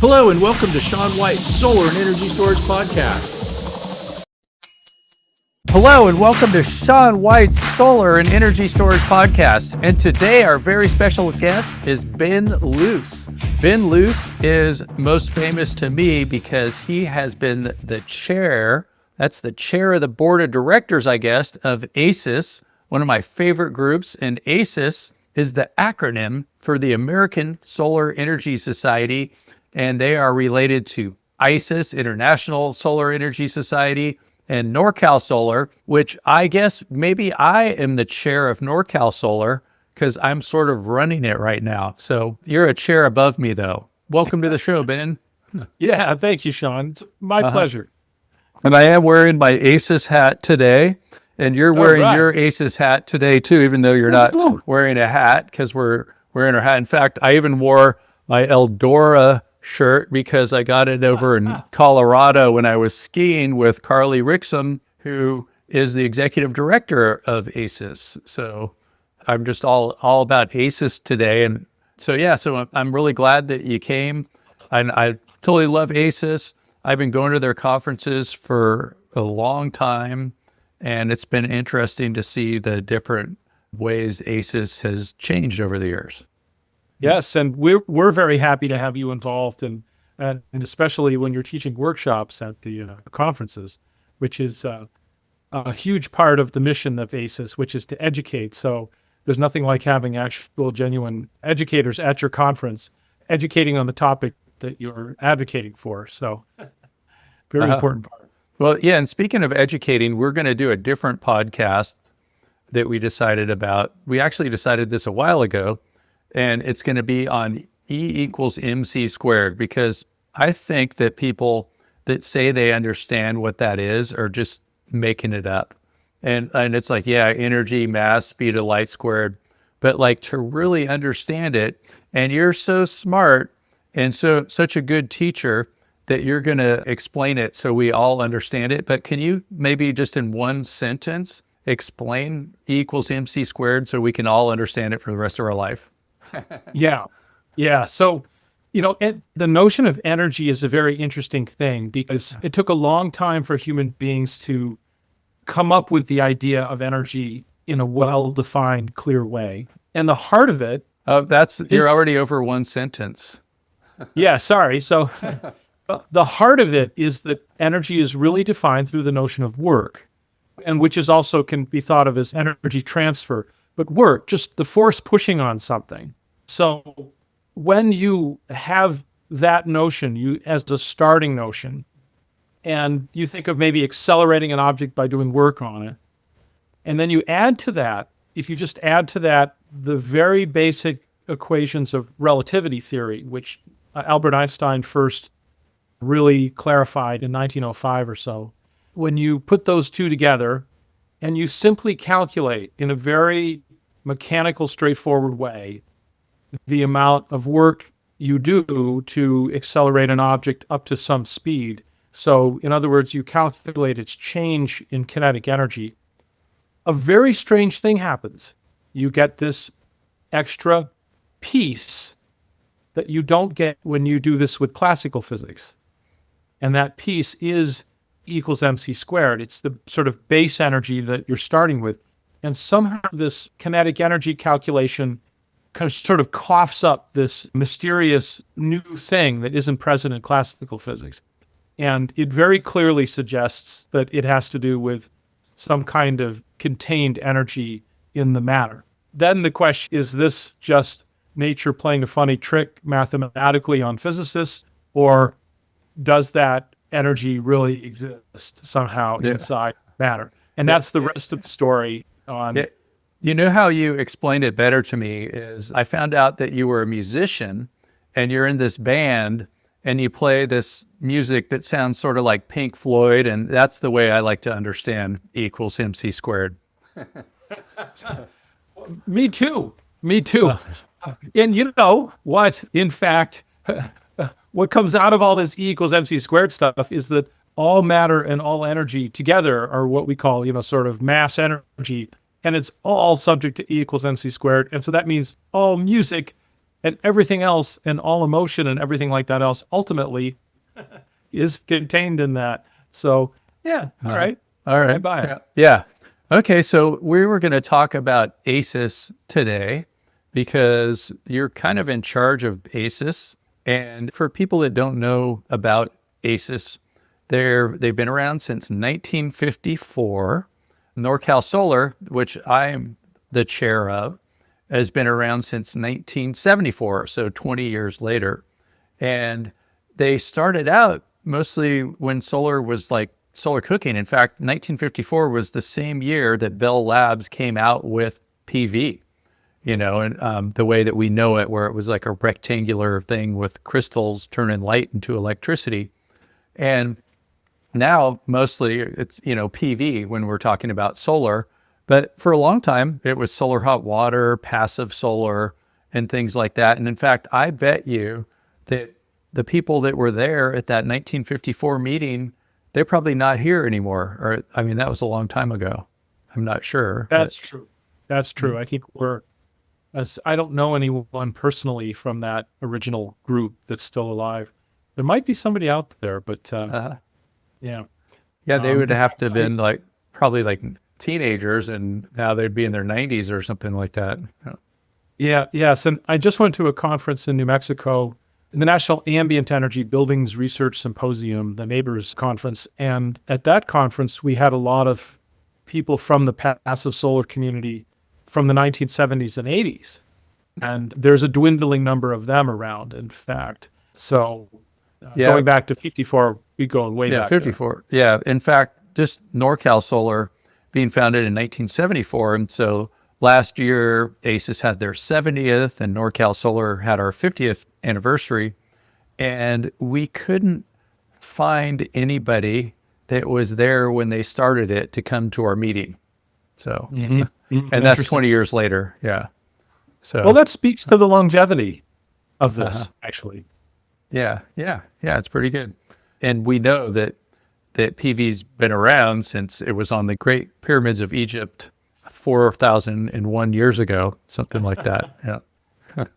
Hello and welcome to Sean White's Solar and Energy Storage Podcast. Hello and welcome to Sean White's Solar and Energy Storage Podcast. And today our very special guest is Ben Luce. Ben Luce is most famous to me because he has been the chair, that's the chair of the board of directors, I guess, of ASES, one of my favorite groups. And ASES is the acronym for the American Solar Energy Society. And they are related to ISIS, International Solar Energy Society, and NorCal Solar, which I guess maybe I am the chair of NorCal Solar because I'm sort of running it right now. So you're a chair above me, though. Welcome to the show, Ben. Yeah, thank you, Sean. It's my pleasure. And I am wearing my ASIS hat today, and you're wearing your ASIS hat today, too, even though you're not wearing a hat because we're wearing our hat. In fact, I even wore my Eldora shirt because I got it over in Colorado when I was skiing with Carly Rixum, who is the executive director of ASES. So I'm just all about ASES today. And so I'm really glad that you came. I totally love ASES. I've been going to their conferences for a long time, and it's been interesting to see the different ways ASES has changed over the years. Yes, and we're very happy to have you involved, and especially when you're teaching workshops at the conferences, which is a huge part of the mission of ASES, which is to educate. So there's nothing like having actual genuine educators at your conference, educating on the topic that you're advocating for. So very important part. Well, yeah, and speaking of educating, we're going to do a different podcast that we decided about. We actually decided this a while ago. And it's going to be on E equals MC squared, because I think that people that say they understand what that is are just making it up. And it's like, yeah, energy, mass, speed of light squared. But like to really understand it, and you're so smart and such a good teacher that you're going to explain it so we all understand it. But can you maybe just in one sentence explain E equals MC squared so we can all understand it for the rest of our life? Yeah. So, the notion of energy is a very interesting thing because it took a long time for human beings to come up with the idea of energy in a well-defined, clear way. And the heart of it... You're already over one sentence. Yeah, sorry. So the heart of it is that energy is really defined through the notion of work, and which is also can be thought of as energy transfer. But work, just the force pushing on something. So when you have that notion, you as the starting notion, and you think of maybe accelerating an object by doing work on it, and then you add to that, if you just add to that the very basic equations of relativity theory, which Albert Einstein first really clarified in 1905 or so, when you put those two together and you simply calculate in a very mechanical, straightforward way the amount of work you do to accelerate an object up to some speed. So, in other words, you calculate its change in kinetic energy. A very strange thing happens. You get this extra piece that you don't get when you do this with classical physics. And that piece is E equals MC squared. It's the sort of base energy that you're starting with. And somehow this kinetic energy calculation kind of sort of coughs up this mysterious new thing that isn't present in classical physics. And it very clearly suggests that it has to do with some kind of contained energy in the matter. Then the question, is this just nature playing a funny trick mathematically on physicists, or does that energy really exist somehow inside matter? And that's the rest of the story on... Yeah. You know how you explained it better to me is I found out that you were a musician and you're in this band and you play this music that sounds sort of like Pink Floyd, and that's the way I like to understand E equals MC squared. Me too. And you know what? In fact, what comes out of all this E equals MC squared stuff is that all matter and all energy together are what we call, sort of mass energy. And it's all subject to E equals MC squared. And so that means all music and everything else and all emotion and everything like that else ultimately is contained in that. So yeah, all right. All right. I buy it. Yeah. Okay. So we were going to talk about ASES today because you're kind of in charge of ASES. And for people that don't know about ASES, they've been around since 1954. NorCal Solar, which I'm the chair of, has been around since 1974, so 20 years later. And they started out mostly when solar was like solar cooking. In fact, 1954 was the same year that Bell Labs came out with PV, and the way that we know it, where it was like a rectangular thing with crystals turning light into electricity. And now mostly it's, PV when we're talking about solar. But for a long time, it was solar hot water, passive solar, and things like that. And in fact, I bet you that the people that were there at that 1954 meeting, they're probably not here anymore. Or, that was a long time ago. I'm not sure. That's true. That's true. I think I don't know anyone personally from that original group that's still alive. There might be somebody out there, but yeah. Yeah, they would have to have been probably teenagers, and now they'd be in their 90s or something like that. Yes. And I just went to a conference in New Mexico, the National Ambient Energy Buildings Research Symposium, the Neighbors Conference. And at that conference, we had a lot of people from the passive solar community from the 1970s and 80s. And there's a dwindling number of them around, in fact. So going back to 54, we go way back. 54. There. Yeah. In fact, just NorCal Solar being founded in 1974. And so last year, ASES had their 70th and NorCal Solar had our 50th anniversary. And we couldn't find anybody that was there when they started it to come to our meeting. So, and that's 20 years later. Yeah. So, well, that speaks to the longevity of this, actually. Yeah. It's pretty good. And we know that PV's been around since it was on the Great Pyramids of Egypt 4,001 years ago, something like that. Yeah.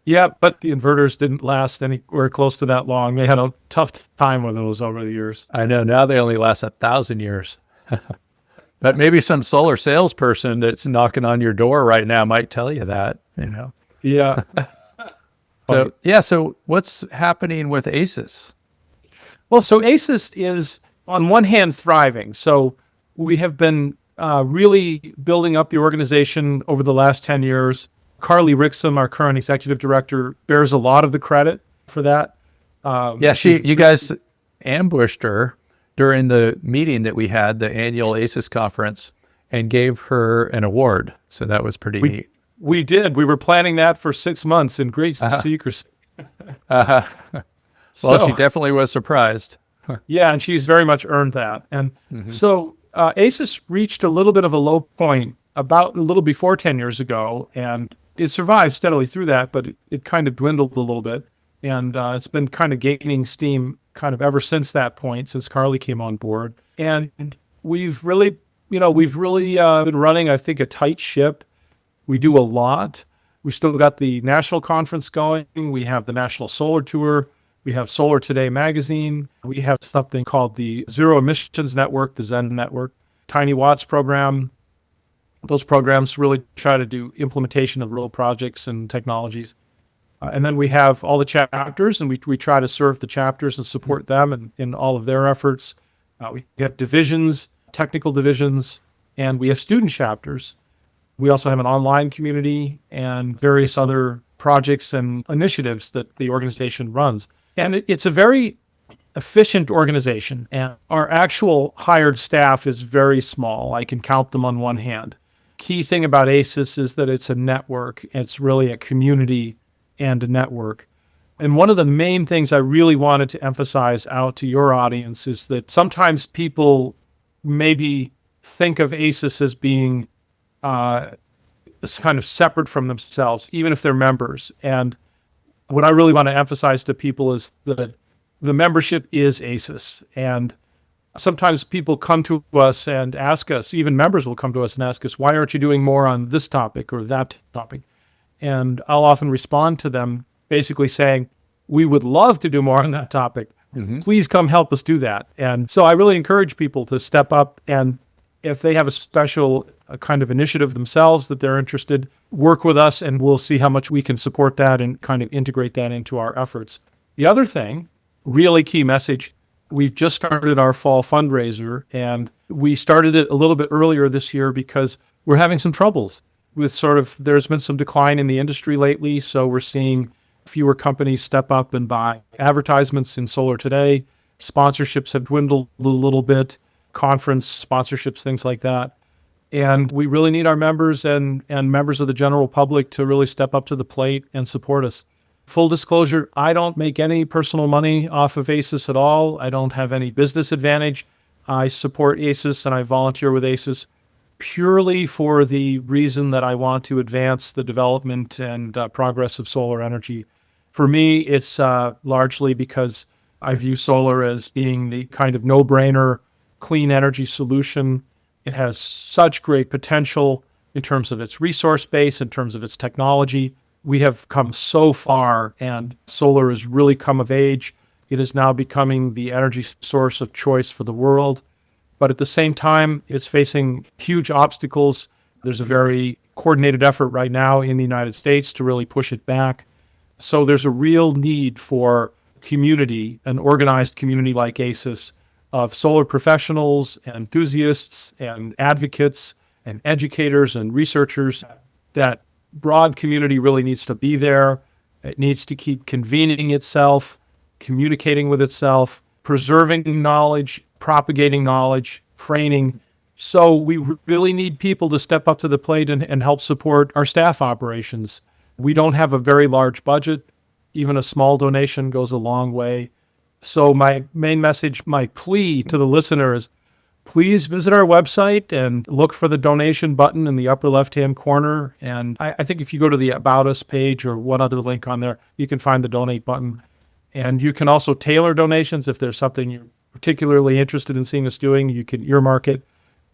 Yeah, but the inverters didn't last anywhere close to that long. They had a tough time with those over the years. I know. Now they only last 1,000 years. But maybe some solar salesperson that's knocking on your door right now might tell you that, Yeah. So what's happening with ASES? Well, so ASES is, on one hand, thriving. So we have been really building up the organization over the last 10 years. Carly Rixum, our current executive director, bears a lot of the credit for that. You guys ambushed her during the meeting that we had, the annual ASES conference, and gave her an award. So that was pretty neat. We did. We were planning that for 6 months in great secrecy. Well, she definitely was surprised. Yeah, and she's very much earned that. And so ASES reached a little bit of a low point about a little before 10 years ago, and it survived steadily through that, but it kind of dwindled a little bit. And it's been kind of gaining steam kind of ever since that point, since Carly came on board. And we've really been running, I think, a tight ship. We do a lot. We still got the national conference going. We have the National Solar Tour. We have Solar Today magazine. We have something called the Zero Emissions Network, the Zen Network, Tiny Watts program. Those programs really try to do implementation of real projects and technologies. And then we have all the chapters, and we try to serve the chapters and support them in all of their efforts. We have divisions, technical divisions, and we have student chapters. We also have an online community and various other projects and initiatives that the organization runs. And it's a very efficient organization, and our actual hired staff is very small. I can count them on one hand. Key thing about ASES is that it's a network. It's really a community and a network. And one of the main things I really wanted to emphasize out to your audience is that sometimes people maybe think of ASES as being kind of separate from themselves, even if they're members. And what I really want to emphasize to people is that the membership is ASES. And sometimes people come to us and ask us, even members will come to us and ask us, why aren't you doing more on this topic or that topic? And I'll often respond to them basically saying, we would love to do more on that topic. Please come help us do that. And so I really encourage people to step up, and if they have a special kind of initiative themselves that they're interested, work with us, and we'll see how much we can support that and kind of integrate that into our efforts. The other thing, really key message, we've just started our fall fundraiser, and we started it a little bit earlier this year because we're having some troubles with there's been some decline in the industry lately. So we're seeing fewer companies step up and buy advertisements in solar today. Sponsorships have dwindled a little bit, conference sponsorships, things like that. And we really need our members and members of the general public to really step up to the plate and support us. Full disclosure, I don't make any personal money off of ASES at all. I don't have any business advantage. I support ASES and I volunteer with ASES purely for the reason that I want to advance the development and progress of solar energy. For me, it's largely because I view solar as being the kind of no-brainer clean energy solution. It has such great potential in terms of its resource base, in terms of its technology. We have come so far, and solar has really come of age. It is now becoming the energy source of choice for the world. But at the same time, it's facing huge obstacles. There's a very coordinated effort right now in the United States to really push it back. So there's a real need for community, an organized community like ASES, of solar professionals and enthusiasts and advocates and educators and researchers. That broad community really needs to be there. It needs to keep convening itself, communicating with itself, preserving knowledge, propagating knowledge, training. So we really need people to step up to the plate and help support our staff operations. We don't have a very large budget. Even a small donation goes a long way. So my main message, my plea to the listener is, please visit our website and look for the donation button in the upper left-hand corner. And I think if you go to the About Us page or one other link on there, you can find the donate button. And you can also tailor donations if there's something you're particularly interested in seeing us doing. You can earmark it.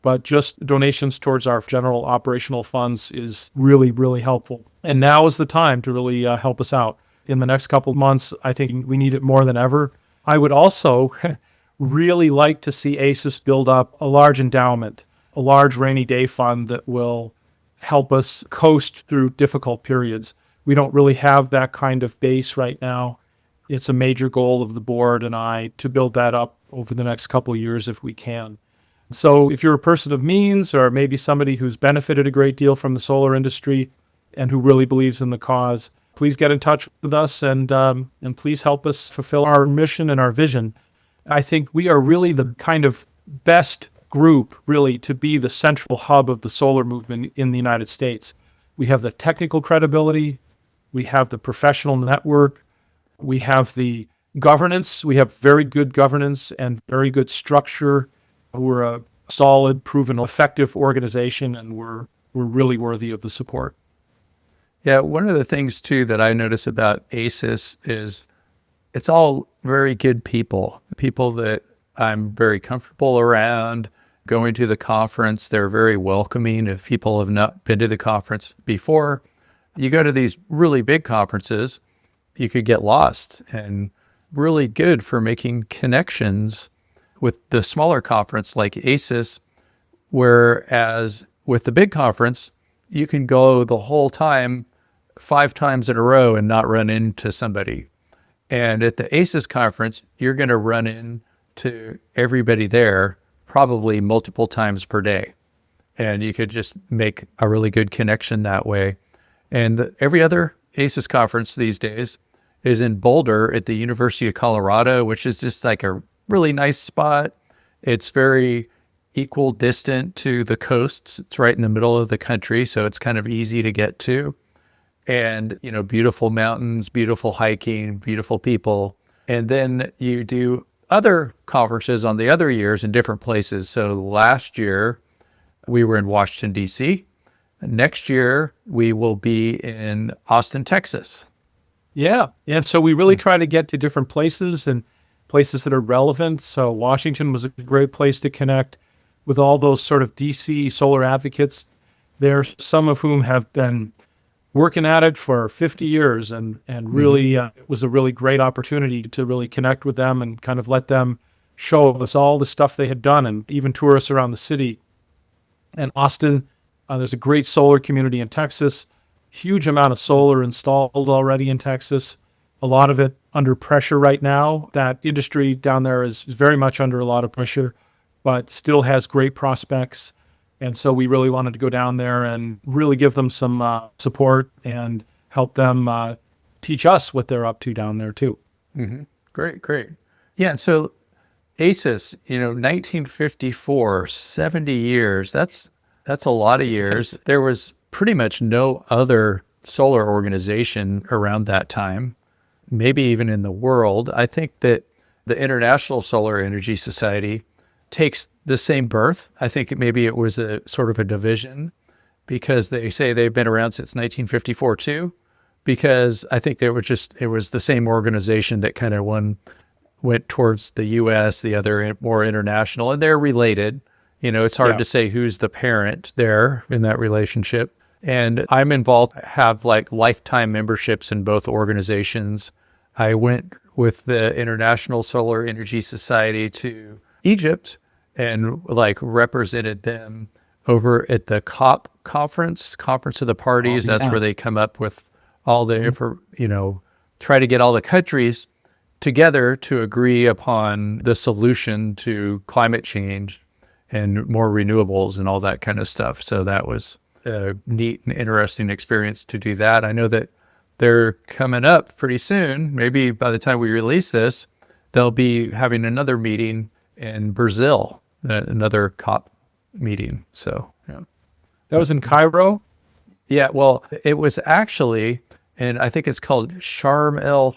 But just donations towards our general operational funds is really, really helpful. And now is the time to really help us out. In the next couple of months, I think we need it more than ever. I would also really like to see ASES build up a large endowment, a large rainy day fund that will help us coast through difficult periods. We don't really have that kind of base right now. It's a major goal of the board and I to build that up over the next couple of years if we can. So if you're a person of means or maybe somebody who's benefited a great deal from the solar industry and who really believes in the cause, please get in touch with us and please help us fulfill our mission and our vision. I think we are really the kind of best group really to be the central hub of the solar movement in the United States. We have the technical credibility, we have the professional network, we have the governance, we have very good governance and very good structure. We're a solid, proven, effective organization, and we're really worthy of the support. Yeah, one of the things, too, that I notice about ASES is it's all very good people that I'm very comfortable around. Going to the conference, they're very welcoming if people have not been to the conference before. You go to these really big conferences, you could get lost, and really good for making connections with the smaller conference like ASES, whereas with the big conference, you can go the whole time 5 times in a row and not run into somebody. And at the ASES conference, you're going to run into everybody there probably multiple times per day. And you could just make a really good connection that way. And every other ASES conference these days is in Boulder at the University of Colorado, which is just like a really nice spot. It's very equal distant to the coasts. It's right in the middle of the country, so it's kind of easy to get to. And, you know, beautiful mountains, beautiful hiking, beautiful people. And then you do other conferences on the other years in different places. So last year, we were in Washington, D.C. Next year, we will be in Austin, Texas. Yeah. And so we really try to get to different places and places that are relevant. So Washington was a great place to connect with all those sort of DC solar advocates there, some of whom have been working at it for 50 years, and really it was a really great opportunity to really connect with them and kind of let them show us all the stuff they had done, and even tour us around the city. And Austin, there's a great solar community in Texas, huge amount of solar installed already in Texas, a lot of it under pressure right now. That industry down there is very much under a lot of pressure, but still has great prospects. And so we really wanted to go down there and really give them some support and help them teach us what they're up to down there too. Mm-hmm. Great. Yeah, and so ASES, 1954, 70 years, that's a lot of years. There was pretty much no other solar organization around that time, maybe even in the world. I think that the International Solar Energy Society takes the same birth. I think maybe it was a sort of a division, because they say they've been around since 1954 too, because I think it was the same organization that kind of went towards the U.S., the other more international, and they're related. It's hard to say who's the parent there in that relationship. And I'm involved, have like lifetime memberships in both organizations. I went with the International Solar Energy Society to Egypt and like represented them over at the COP conference of the parties. That's where they come up with all the, try to get all the countries together to agree upon the solution to climate change and more renewables and all that kind of stuff. So that was a neat and interesting experience to do that. I know that they're coming up pretty soon. Maybe by the time we release this, they'll be having another meeting in Brazil, another COP meeting. So, yeah. That was in Cairo? Yeah, well, it was actually, and I think it's called Sharm el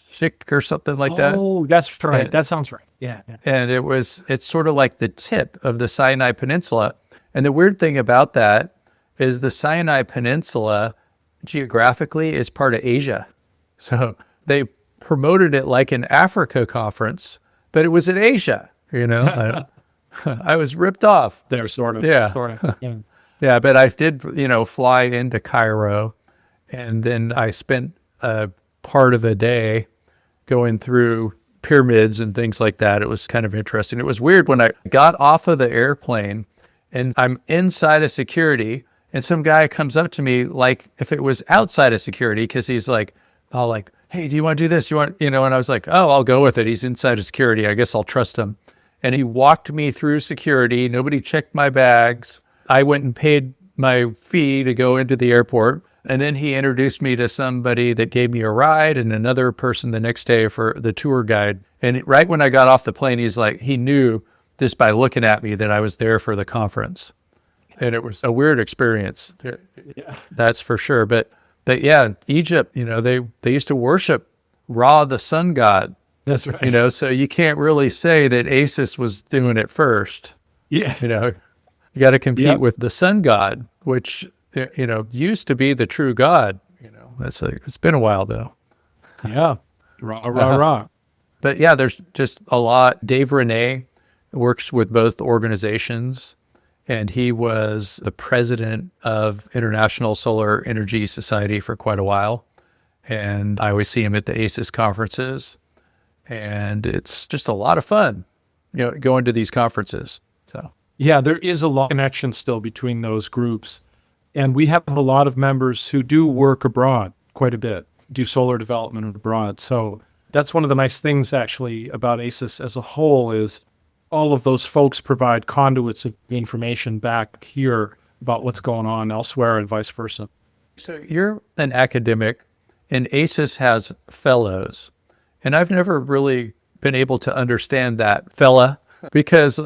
Sheikh or something like that. Oh, that's right. That sounds right. Yeah. And it's sort of like the tip of the Sinai Peninsula. And the weird thing about that is the Sinai Peninsula geographically is part of Asia. So they promoted it like an Africa conference, but it was in Asia, I was ripped off. There, sort of. Yeah. Sort of. Yeah. Yeah, but I did, fly into Cairo, and then I spent a part of a day going through pyramids and things like that. It was kind of interesting. It was weird when I got off of the airplane and I'm inside of security, and some guy comes up to me like if it was outside of security, because he's like, hey, do you want to do this? And I was like, oh, I'll go with it. He's inside of security. I guess I'll trust him. And he walked me through security. Nobody checked my bags. I went and paid my fee to go into the airport. And then he introduced me to somebody that gave me a ride, and another person the next day for the tour guide. And right when I got off the plane, he's like, he knew just by looking at me that I was there for the conference. And it was a weird experience. Yeah. That's for sure. But yeah, Egypt, they used to worship Ra, the sun god. That's right. So you can't really say that ASES was doing it first. Yeah. You got to compete with the sun god, which used to be the true God. It's been a while though. Yeah. Rah. But yeah, there's just a lot. Dave Renee works with both organizations, and he was the president of International Solar Energy Society for quite a while. And I always see him at the ASES conferences, and it's just a lot of fun, going to these conferences. So yeah, there is a lot of connection still between those groups. And we have a lot of members who do work abroad quite a bit, do solar development abroad. So that's one of the nice things actually about ASES as a whole is all of those folks provide conduits of information back here about what's going on elsewhere and vice versa. So you're an academic, and ASES has fellows. And I've never really been able to understand that fella, because,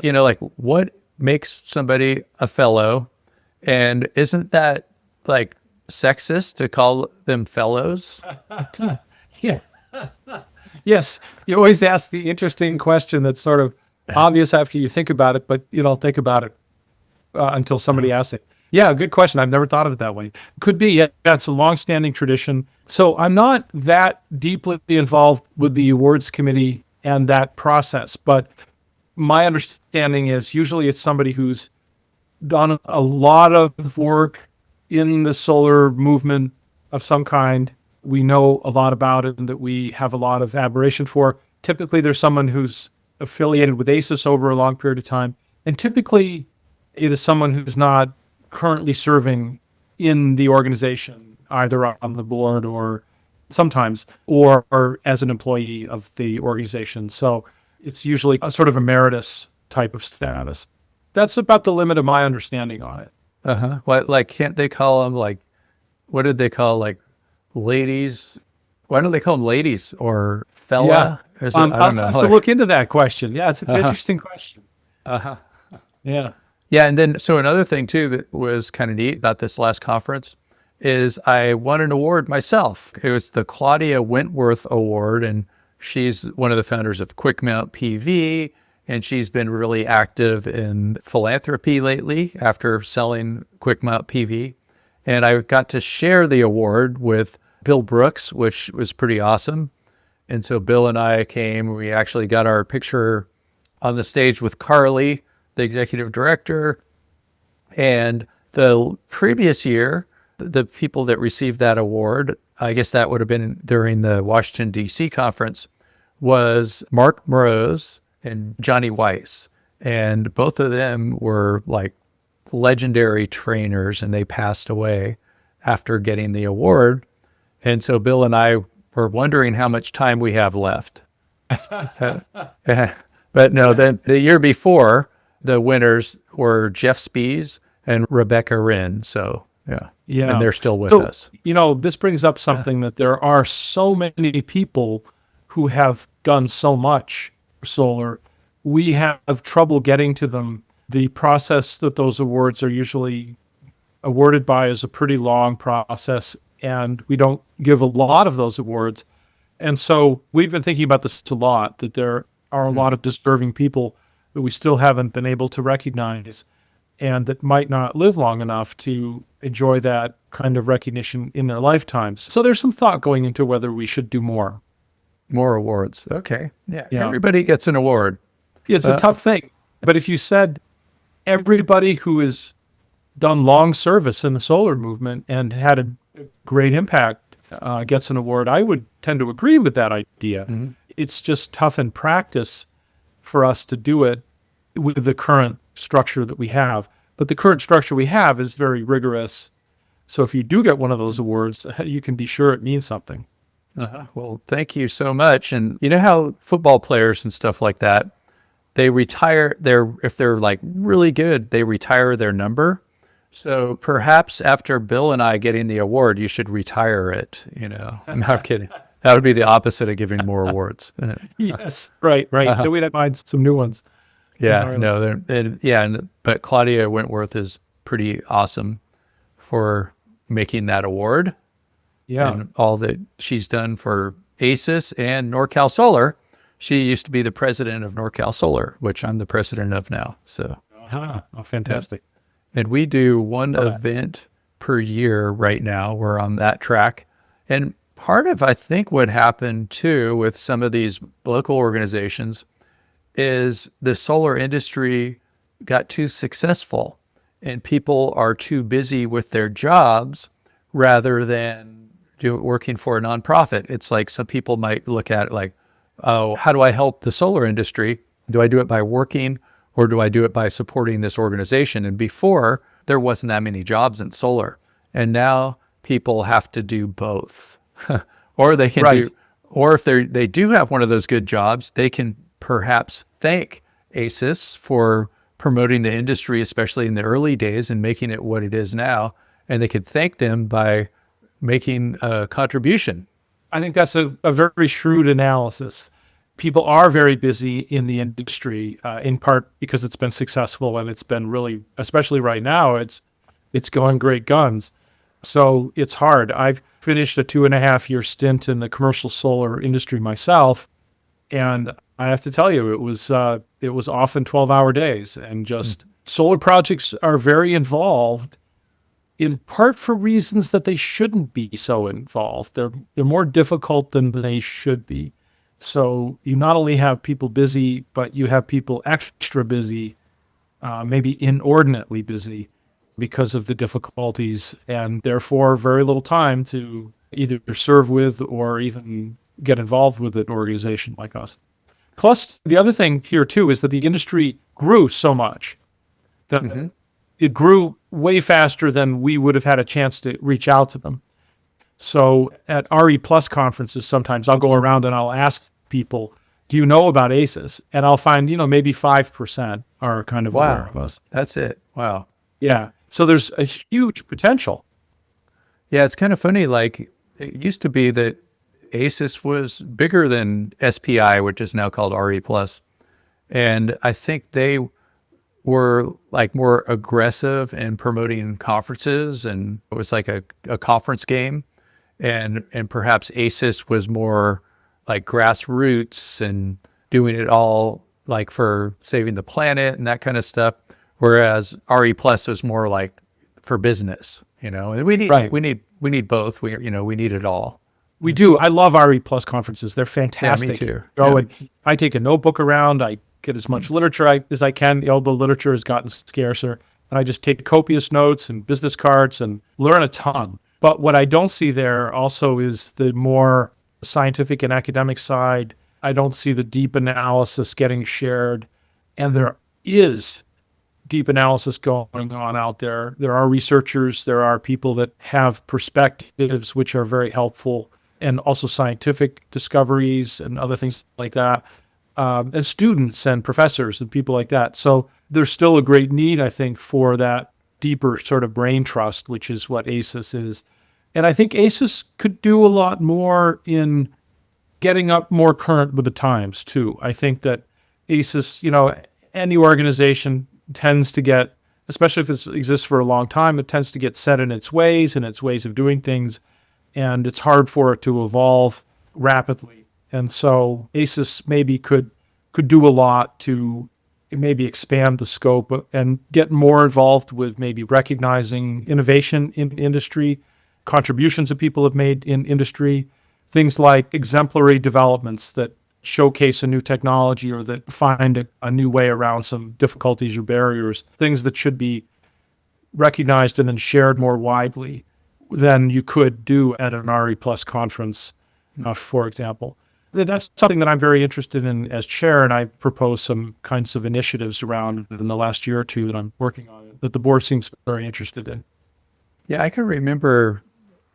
what makes somebody a fellow? And isn't that like sexist to call them fellows? Yeah. Yes. You always ask the interesting question that's sort of obvious after you think about it, but you don't think about it until somebody asks it. Yeah, good question. I've never thought of it that way. Could be. Yeah, that's a long-standing tradition. So I'm not that deeply involved with the awards committee and that process, but my understanding is usually it's somebody who's done a lot of work in the solar movement of some kind. We know a lot about it and that we have a lot of admiration for. Typically, there's someone who's affiliated with ASES over a long period of time. And typically, it is someone who's not currently serving in the organization, either on the board or sometimes, or as an employee of the organization. So it's usually a sort of emeritus type of status. That's about the limit of my understanding on it. Uh-huh. What, like, can't they call them, like, what did they call, like, ladies? Why don't they call them ladies or fella? Yeah. Is it, I don't know. I'll have to look into that question. Yeah, it's an interesting question. Uh-huh. Yeah. Yeah, and then so another thing too that was kind of neat about this last conference is I won an award myself. It was the Claudia Wentworth Award, and she's one of the founders of Quick Mount PV, and she's been really active in philanthropy lately after selling Quick Mount PV. And I got to share the award with Bill Brooks, which was pretty awesome. And so Bill and I came, we actually got our picture on the stage with Carly, the executive director. And the previous year, the people that received that award, I guess that would have been during the Washington, D.C. conference, was Mark Morose and Johnny Weiss. And both of them were like legendary trainers, and they passed away after getting the award. And so Bill and I were wondering how much time we have left. But no, the year before, the winners were Jeff Spees and Rebecca Wren. So, yeah. And they're still with us. This brings up something that there are so many people who have done so much for solar. We have trouble getting to them. The process that those awards are usually awarded by is a pretty long process, and we don't give a lot of those awards. And so we've been thinking about this a lot, that there are a lot of deserving people that we still haven't been able to recognize and that might not live long enough to enjoy that kind of recognition in their lifetimes. So there's some thought going into whether we should do more. More awards. Okay. Yeah. Everybody gets an award. It's a tough thing. But if you said everybody who has done long service in the solar movement and had a great impact gets an award, I would tend to agree with that idea. Mm-hmm. It's just tough in practice for us to do it with the current structure that we have. But the current structure we have is very rigorous. So if you do get one of those awards, you can be sure it means something. Well, thank you so much. And you know how football players and stuff like that, they retire if they're like really good, they retire their number. So perhaps after Bill and I getting the award, you should retire it, No, I'm kidding. That would be the opposite of giving more awards. Yes, right. Then we'd find some new ones. Yeah, but Claudia Wentworth is pretty awesome for making that award. Yeah. And all that she's done for ASES and NorCal Solar. She used to be the president of NorCal Solar, which I'm the president of now. So, fantastic. And we do one event per year right now. We're on that track. And part of, I think, what happened too with some of these local organizations is the solar industry got too successful and people are too busy with their jobs rather than working for a nonprofit. It's like some people might look at it like, oh, how do I help the solar industry? Do I do it by working or do I do it by supporting this organization? And before, there wasn't that many jobs in solar. And now people have to do both. Or they can or if they do have one of those good jobs, they can perhaps thank ASES for promoting the industry, especially in the early days and making it what it is now. And they could thank them by making a contribution. I think that's a very shrewd analysis. People are very busy in the industry, in part because it's been successful and it's been really, especially right now, it's going great guns. So it's hard. I've finished a 2.5-year stint in the commercial solar industry myself, and I have to tell you, it was often 12-hour days, and just solar projects are very involved, in part for reasons that they shouldn't be so involved. They're more difficult than they should be. So you not only have people busy, but you have people extra busy, maybe inordinately busy. because of the difficulties, and therefore very little time to either serve with or even get involved with an organization like us. Plus, the other thing here too is that the industry grew so much that it grew way faster than we would have had a chance to reach out to them. So at RE Plus conferences, sometimes I'll go around and I'll ask people, do you know about ASES? And I'll find, maybe 5% are kind of aware of us. That's it. Wow. Yeah. So there's a huge potential. Yeah, it's kind of funny. Like, it used to be that ASES was bigger than SPI, which is now called RE Plus. And I think they were like more aggressive in promoting conferences, and it was like a conference game. And perhaps ASES was more like grassroots and doing it all like for saving the planet and that kind of stuff. Whereas RE Plus was more like for business, and we need both. We need it all. We do. I love RE Plus conferences. They're fantastic. Yeah, me too. And I take a notebook around. I get as much literature as I can. The literature has gotten scarcer. And I just take copious notes and business cards and learn a ton. But what I don't see there also is the more scientific and academic side. I don't see the deep analysis getting shared. And there is deep analysis going on out there. There are researchers, there are people that have perspectives which are very helpful, and also scientific discoveries and other things like that, and students and professors and people like that. So there's still a great need, I think, for that deeper sort of brain trust, which is what ASES is. And I think ASES could do a lot more in getting up more current with the times, too. I think that ASES, any organization tends to get, especially if it exists for a long time, it tends to get set in its ways and its ways of doing things, and it's hard for it to evolve rapidly. And so ASES maybe could do a lot to maybe expand the scope and get more involved with maybe recognizing innovation in industry, contributions that people have made in industry, things like exemplary developments that showcase a new technology or that find a new way around some difficulties or barriers, things that should be recognized and then shared more widely than you could do at an RE Plus conference, for example. That's something that I'm very interested in as chair, and I propose some kinds of initiatives around in the last year or two that I'm working on that the board seems very interested in. Yeah, I can remember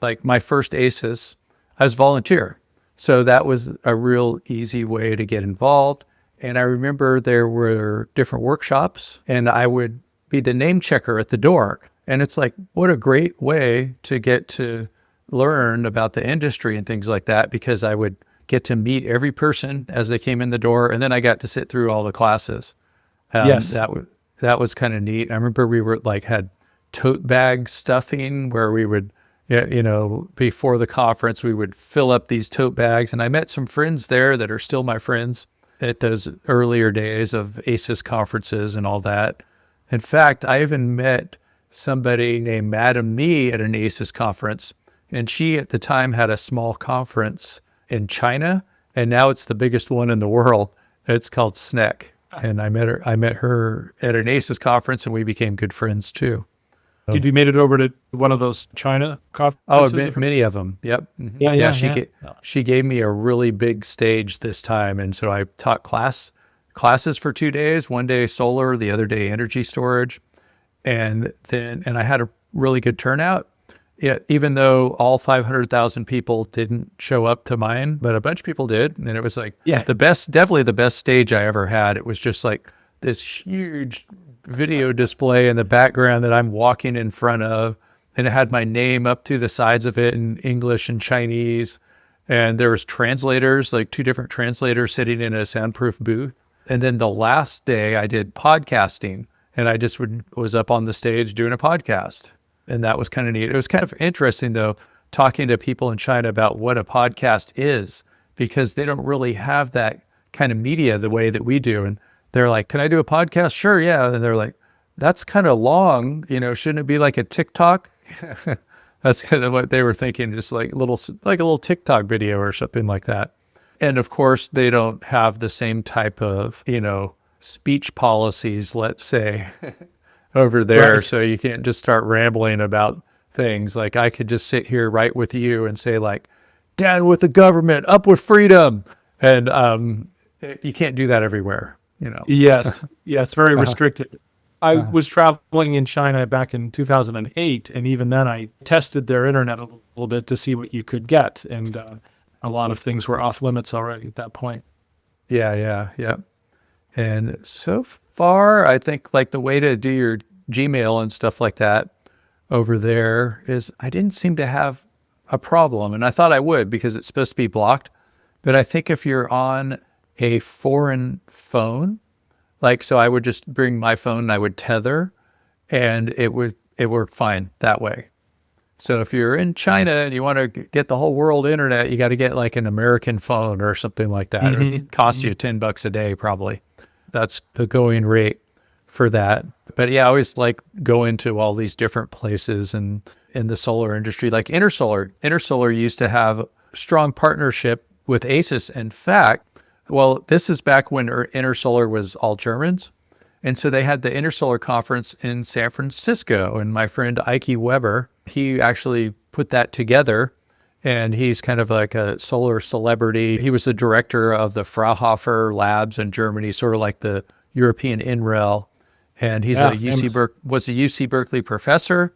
like my first ASES, I was volunteer. So that was a real easy way to get involved. And I remember there were different workshops, and I would be the name checker at the door. And it's like, what a great way to get to learn about the industry and things like that, because I would get to meet every person as they came in the door. And then I got to sit through all the classes. Yes. That was kind of neat. I remember we were had tote bag stuffing where we would, before the conference, we would fill up these tote bags. And I met some friends there that are still my friends at those earlier days of ASES conferences and all that. In fact, I even met somebody named Madam Me at an ASES conference. And she at the time had a small conference in China. And now it's the biggest one in the world. It's called SNEC. And I met her at an ASES conference, and we became good friends too. Did you made it over to one of those China conferences? Oh, many of them. Yep. Mm-hmm. Yeah. She gave me a really big stage this time, and so I taught classes for 2 days. One day solar, the other day energy storage, and I had a really good turnout. Yeah, even though all 500,000 people didn't show up to mine, but a bunch of people did, and it was definitely the best stage I ever had. It was just like this huge video display in the background that I'm walking in front of, and it had my name up to the sides of it in English and Chinese, and there was translators, like 2 different translators sitting in a soundproof booth. And then the last day I did podcasting, and I just was up on the stage doing a podcast, and that was kind of neat. It was kind of interesting though, talking to people in China about what a podcast is, because they don't really have that kind of media the way that we do. And they're like, can I do a podcast? Sure, yeah. And they're like, that's kind of long, shouldn't it be like a TikTok? That's kind of what they were thinking, just like a little TikTok video or something like that. And of course, they don't have the same type of, speech policies, let's say, over there. Right. So you can't just start rambling about things. Like I could just sit here right with you and say like, down with the government, up with freedom. And you can't do that everywhere, Yes. Yeah, it's very restricted. I was traveling in China back in 2008, and even then I tested their internet a little bit to see what you could get. And a lot of things were off limits already at that point. Yeah. And so far, I think like the way to do your Gmail and stuff like that over there is I didn't seem to have a problem. And I thought I would because it's supposed to be blocked. But I think if you're on a foreign phone, like, so I would just bring my phone and I would tether and it worked fine that way. So if you're in China and you want to get the whole world internet, you got to get like an American phone or something like that. Mm-hmm. It costs you $10 a day, probably. That's the going rate for that. But yeah, I always like go into all these different places and in the solar industry, like Intersolar. Intersolar used to have strong partnership with ASES. In fact, well, this is back when Intersolar was all Germans. And so they had the Intersolar conference in San Francisco. And my friend Ike Weber, he actually put that together. And he's kind of like a solar celebrity. He was the director of the Fraunhofer labs in Germany, sort of like the European NREL. And he's was a UC Berkeley professor.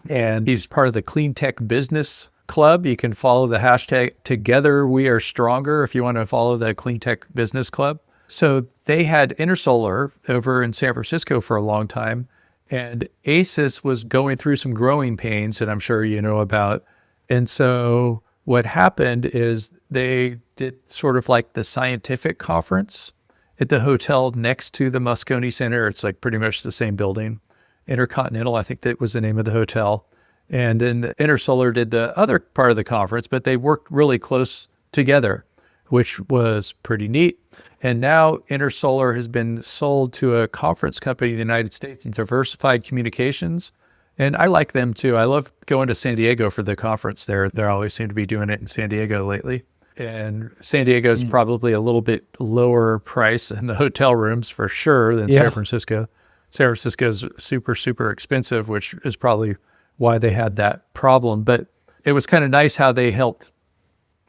And he's part of the Clean Tech Business Club. You can follow the hashtag Together We Are Stronger if you want to follow the Clean Tech Business Club. So they had Intersolar over in San Francisco for a long time, and ASES was going through some growing pains that I'm sure you know about. And so what happened is they did sort of like the scientific conference at the hotel next to the Moscone Center. It's like pretty much the same building. Intercontinental, I think that was the name of the hotel. And then Intersolar did the other part of the conference, but they worked really close together, which was pretty neat. And now Intersolar has been sold to a conference company in the United States, Diversified Communications. And I like them too. I love going to San Diego for the conference there. They always seem to be doing it in San Diego lately. And San Diego is probably a little bit lower price in the hotel rooms for sure than San Francisco. San Francisco is super, super expensive, which is probably why they had that problem. But it was kind of nice how they helped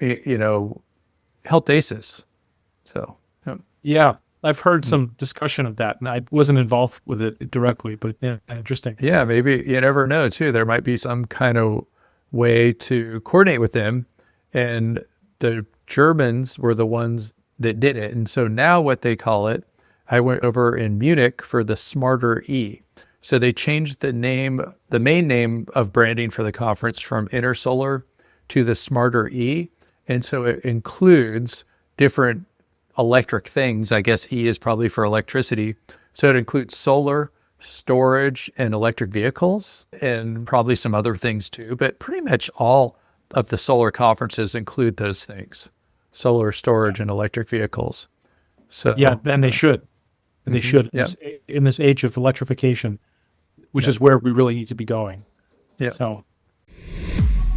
ASES. So, yeah, I've heard some discussion of that, and I wasn't involved with it directly, but yeah, interesting. Yeah, maybe you never know too. There might be some kind of way to coordinate with them. And the Germans were the ones that did it. And so now what they call it, I went over in Munich for the Smarter E. So they changed the name, the main name of branding for the conference from Intersolar to the Smarter E. And so it includes different electric things. I guess E is probably for electricity. So it includes solar, storage, and electric vehicles, and probably some other things too. But pretty much all of the solar conferences include those things: solar, storage, and electric vehicles. So yeah, and they should. And they should in this age of electrification, which is where we really need to be going. Yeah. So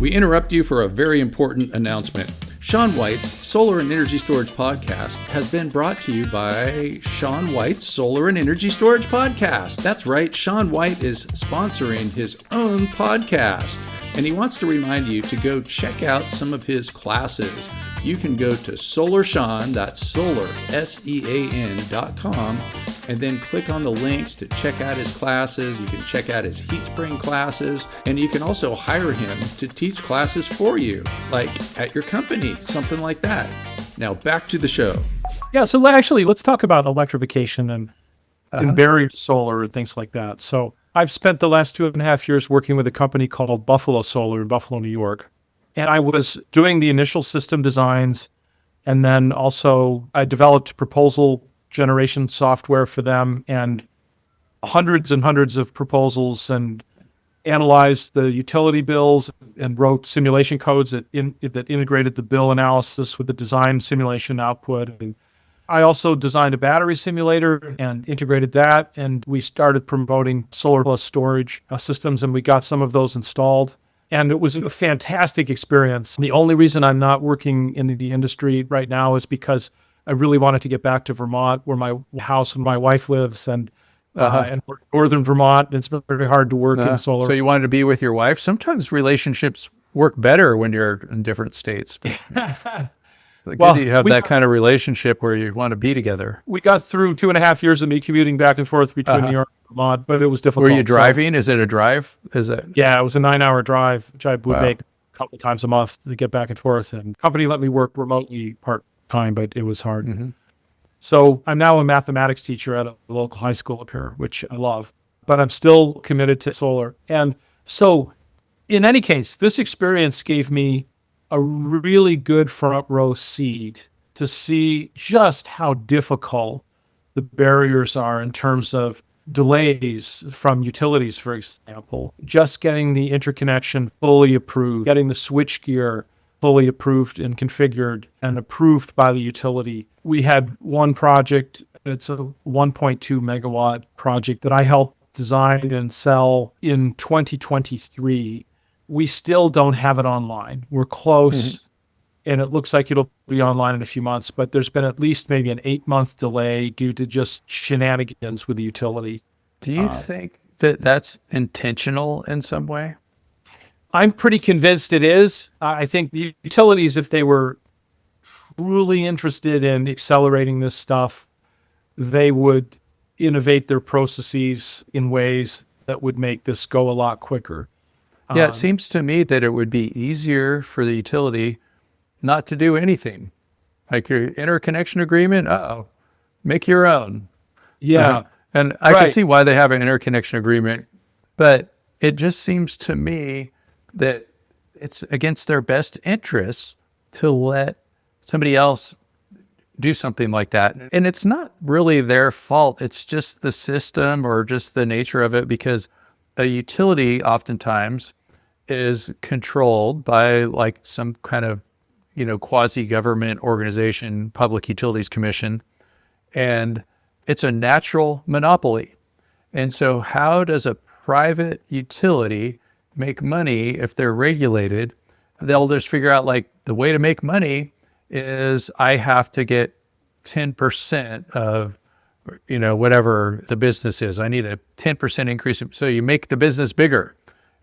We interrupt you for a very important announcement. Sean White's Solar and Energy Storage Podcast has been brought to you by Sean White's Solar and Energy Storage Podcast. That's right, Sean White is sponsoring his own podcast, and he wants to remind you to go check out some of his classes. You can go to SolarSEAN, that's Solar, SEAN.com, and then click on the links to check out his classes. You can check out his heat spring classes, and you can also hire him to teach classes for you, like at your company, something like that. Now back to the show. yeah, so actually, let's talk about electrification and buried solar and things like that. So I've spent the last 2.5 years working with a company called Buffalo Solar in Buffalo, New York. And I was doing the initial system designs, and then also I developed proposal generation software for them and hundreds and hundreds of proposals, and analyzed the utility bills and wrote simulation codes that integrated the bill analysis with the design simulation output. And I also designed a battery simulator and integrated that, and we started promoting solar plus storage systems, and we got some of those installed. And it was a fantastic experience. The only reason I'm not working in the industry right now is because I really wanted to get back to Vermont, where my house and my wife lives. And and we're in northern Vermont. It's very hard to work in solar. So you wanted to be with your wife? Sometimes relationships work better when you're in different states. It's good that you have that kind of relationship where you want to be together. We got through 2.5 years of me commuting back and forth between New York and Vermont, but it was difficult. Were you driving? Is it a drive? Yeah, it was a 9-hour drive, which I would make a couple of times a month to get back and forth. And the company let me work remotely part-time, but it was hard. Mm-hmm. So I'm now a mathematics teacher at a local high school up here, which I love, but I'm still committed to solar. And so in any case, this experience gave me a really good front row seat to see just how difficult the barriers are in terms of delays from utilities, for example, just getting the interconnection fully approved, getting the switchgear fully approved and configured and approved by the utility. We had one project, it's a 1.2 megawatt project that I helped design and sell in 2023. We still don't have it online. We're close, and it looks like it'll be online in a few months, but there's been at least maybe an 8-month delay due to just shenanigans with the utility. Do you think that that's intentional in some way? I'm pretty convinced it is. I think the utilities, if they were truly interested in accelerating this stuff, they would innovate their processes in ways that would make this go a lot quicker. Yeah, it seems to me that it would be easier for the utility not to do anything. Like your interconnection agreement, make your own. Yeah. And I can see why they have an interconnection agreement, but it just seems to me that it's against their best interests to let somebody else do something like that. And it's not really their fault. It's just the system or just the nature of it, because a utility oftentimes is controlled by like some kind of, quasi-government organization, Public Utilities Commission, and it's a natural monopoly. And so how does a private utility make money if they're regulated? They'll just figure out like the way to make money is I have to get 10% of, whatever the business is. I need a 10% increase. So you make the business bigger.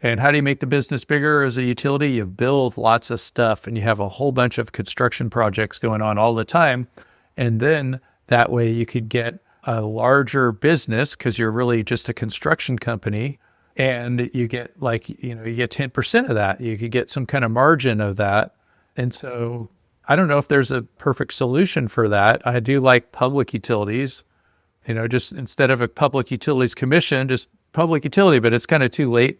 And how do you make the business bigger as a utility? You build lots of stuff and you have a whole bunch of construction projects going on all the time. And then that way you could get a larger business because you're really just a construction company. And you get you get 10% of that. You could get some kind of margin of that. And so I don't know if there's a perfect solution for that. I do like public utilities, just instead of a Public Utilities Commission, just public utility, but it's kind of too late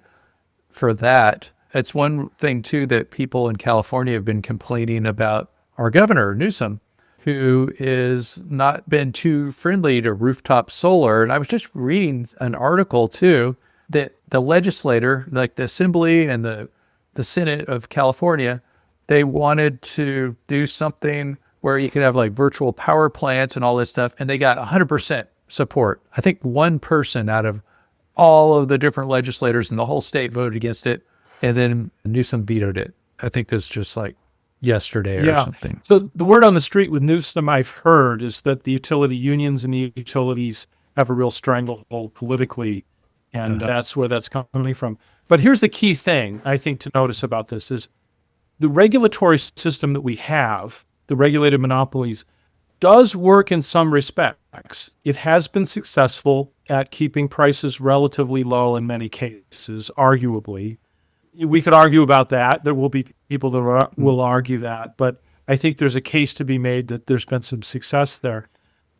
for that. It's one thing too that people in California have been complaining about our governor, Newsom, who is not been too friendly to rooftop solar. And I was just reading an article too, that the legislator, like the Assembly and the Senate of California, they wanted to do something where you could have like virtual power plants and all this stuff. And they got 100% support. I think one person out of all of the different legislators in the whole state voted against it. And then Newsom vetoed it. I think this just like yesterday or something. So the word on the street with Newsom I've heard is that the utility unions and the utilities have a real stranglehold politically. And that's where that's coming from. But here's the key thing I think to notice about this is the regulatory system that we have, the regulated monopolies, does work in some respects. It has been successful at keeping prices relatively low in many cases, arguably. We could argue about that. There will be people that will argue that. But I think there's a case to be made that there's been some success there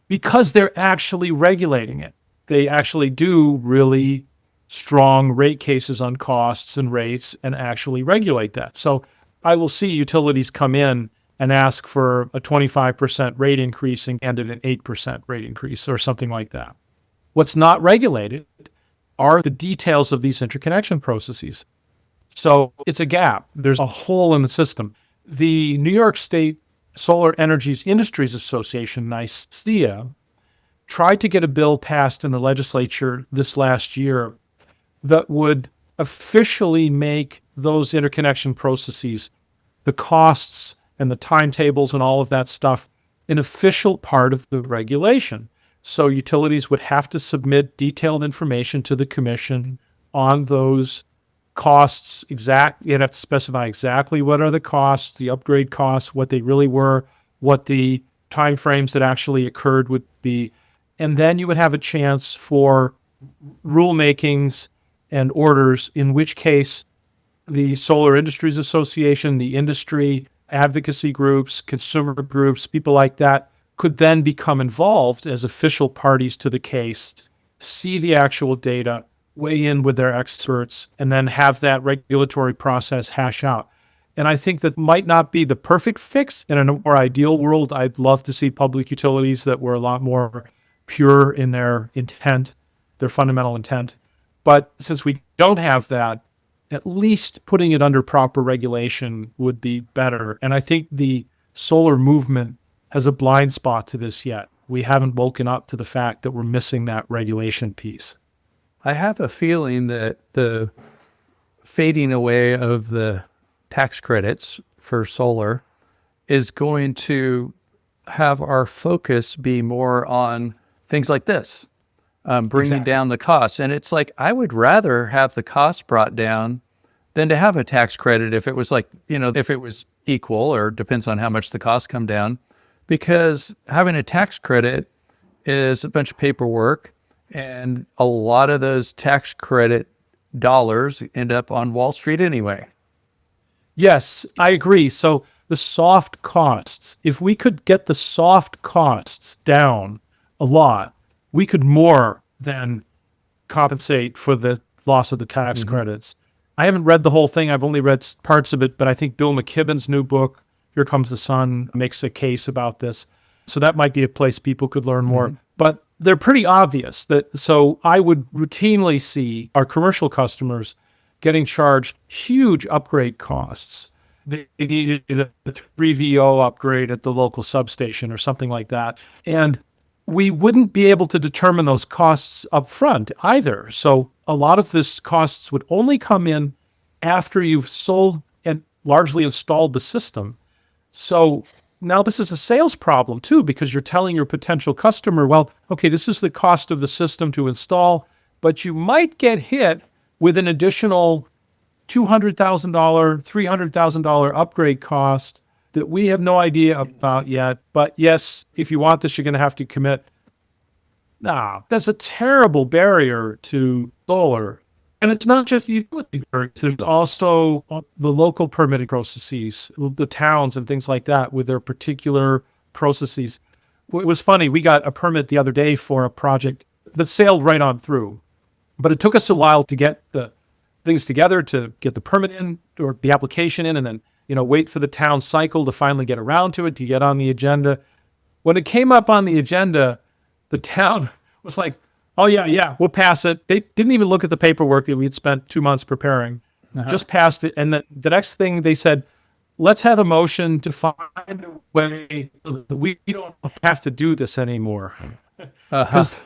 because they're actually regulating it. They actually do really strong rate cases on costs and rates and actually regulate that. So I will see utilities come in and ask for a 25% rate increase and at an 8% rate increase or something like that. What's not regulated are the details of these interconnection processes. So it's a gap. There's a hole in the system. The New York State Solar Energy Industries Association, NABCEP, tried to get a bill passed in the legislature this last year that would officially make those interconnection processes, the costs and the timetables and all of that stuff, an official part of the regulation. So utilities would have to submit detailed information to the commission on those costs. You'd have to specify exactly what are the costs, the upgrade costs, what they really were, what the timeframes that actually occurred would be. And then you would have a chance for rulemakings and orders, in which case the Solar Industries Association, the industry, advocacy groups, consumer groups, people like that could then become involved as official parties to the case, see the actual data, weigh in with their experts, and then have that regulatory process hash out. And I think that might not be the perfect fix. In a more ideal world, I'd love to see public utilities that were a lot more pure in their intent, their fundamental intent. But since we don't have that, at least putting it under proper regulation would be better. And I think the solar movement has a blind spot to this yet. We haven't woken up to the fact that we're missing that regulation piece. I have a feeling that the fading away of the tax credits for solar is going to have our focus be more on things like this, bringing down the costs. And it's like, I would rather have the cost brought down than to have a tax credit if it was like, if it was equal, or depends on how much the costs come down, because having a tax credit is a bunch of paperwork, and a lot of those tax credit dollars end up on Wall Street anyway. Yes, I agree. So the soft costs, if we could get the soft costs down a lot, we could more than compensate for the loss of the tax credits. I haven't read the whole thing. I've only read parts of it, but I think Bill McKibben's new book, Here Comes the Sun, makes a case about this. So that might be a place people could learn more. But they're pretty obvious. So I would routinely see our commercial customers getting charged huge upgrade costs. They needed the 3VO upgrade at the local substation or something like that. And we wouldn't be able to determine those costs up front either. So a lot of this costs would only come in after you've sold and largely installed the system. So now this is a sales problem too, because you're telling your potential customer, well, okay, this is the cost of the system to install, but you might get hit with an additional $200,000, $300,000 upgrade cost that we have no idea about yet. But yes, if you want this, you're going to have to commit. That's a terrible barrier to solar. And it's not just utility barriers. There's also the local permitting processes, the towns and things like that with their particular processes. It was funny. We got a permit the other day for a project that sailed right on through. But it took us a while to get the things together, to get the permit in or the application in, and then wait for the town cycle to finally get around to it, to get on the agenda. When it came up on the agenda, the town was like, oh, yeah, we'll pass it. They didn't even look at the paperwork that we had spent 2 months preparing, just passed it. And the next thing they said, let's have a motion to find a way that we don't have to do this anymore. Because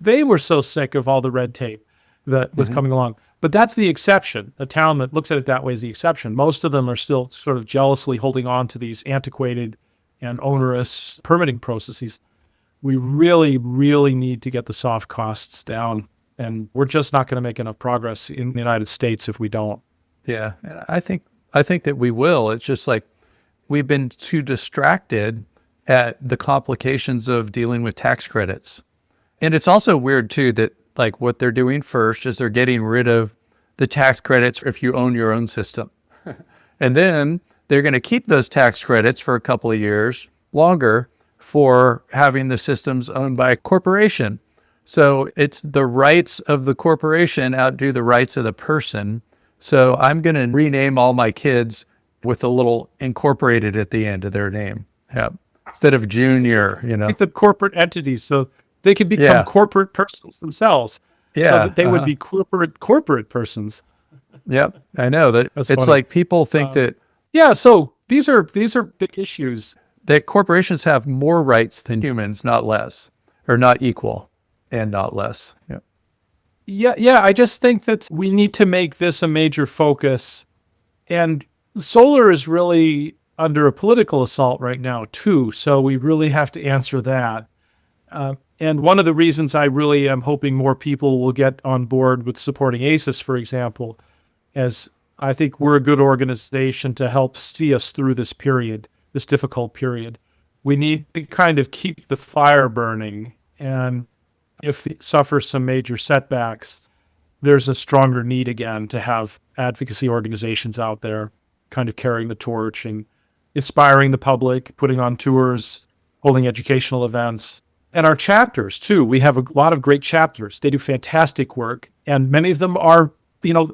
they were so sick of all the red tape that was coming along. But that's the exception. A town that looks at it that way is the exception. Most of them are still sort of jealously holding on to these antiquated and onerous permitting processes. We really, really need to get the soft costs down, and we're just not going to make enough progress in the United States if we don't. Yeah, and I think that we will. It's just like we've been too distracted at the complications of dealing with tax credits. And it's also weird too that like what they're doing first is they're getting rid of the tax credits if you own your own system. And then they're going to keep those tax credits for a couple of years longer for having the systems owned by a corporation. So it's the rights of the corporation outdo the rights of the person. So I'm going to rename all my kids with a little incorporated at the end of their name. Yeah. Instead of junior, Like the corporate entities. So they could become corporate persons themselves. So that they would be corporate persons. Yep. I know that. It's funny. Like people think that. Yeah. So these are big issues. That corporations have more rights than humans, not less, or not equal and not less. Yeah. I just think that we need to make this a major focus. And solar is really under a political assault right now too. So we really have to answer that. And one of the reasons I really am hoping more people will get on board with supporting ASES, for example, as I think we're a good organization to help see us through this period, this difficult period. We need to kind of keep the fire burning, and if it suffers some major setbacks, there's a stronger need again to have advocacy organizations out there kind of carrying the torch and inspiring the public, putting on tours, holding educational events. And our chapters, too. We have a lot of great chapters. They do fantastic work. And many of them are,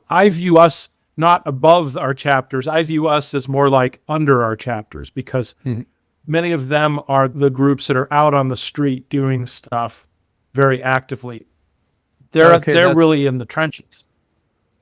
I view us not above our chapters. I view us as more like under our chapters, because many of them are the groups that are out on the street doing stuff very actively. They're really in the trenches.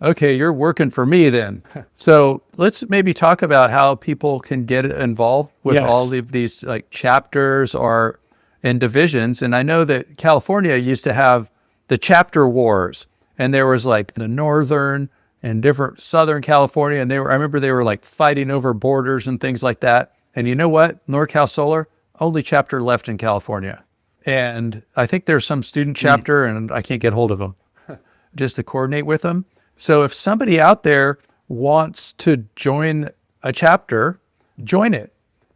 Okay, you're working for me then. So let's maybe talk about how people can get involved with all of these like chapters or and divisions. And I know that California used to have the chapter wars, and there was like the Northern and different Southern California, and I remember they were like fighting over borders and things like that. And you know what? NorCal Solar, only chapter left in California. And I think there's some student chapter, and I can't get hold of them just to coordinate with them. So if somebody out there wants to join a chapter, join it.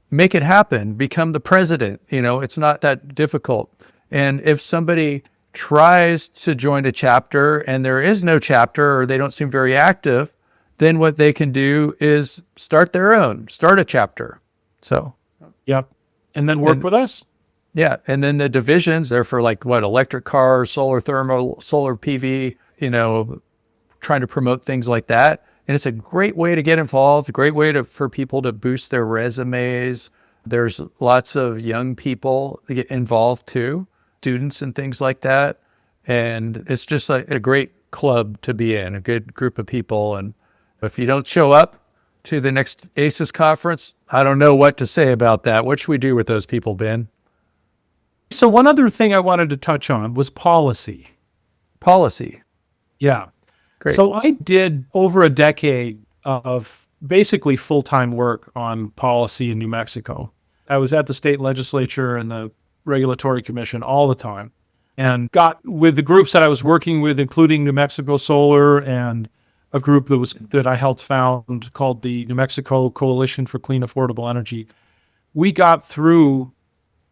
Make it happen. Become the president. It's not that difficult. And if somebody tries to join a chapter and there is no chapter, or they don't seem very active, then what they can do is start their own, start a chapter. So, yep. And then work with us. Yeah. And then the divisions, they're for like electric cars, solar thermal, solar PV, trying to promote things like that. And it's a great way to get involved, a great way for people to boost their resumes. There's lots of young people that get involved too, students and things like that. And it's just like a great club to be in, a good group of people. And if you don't show up to the next ASES conference, I don't know what to say about that. What should we do with those people, Ben? So one other thing I wanted to touch on was policy. Policy. Yeah. Great. So I did over a decade of basically full-time work on policy in New Mexico. I was at the state legislature and the regulatory commission all the time, and got with the groups that I was working with, including New Mexico Solar and a group that I helped found called the New Mexico Coalition for Clean Affordable Energy. We got through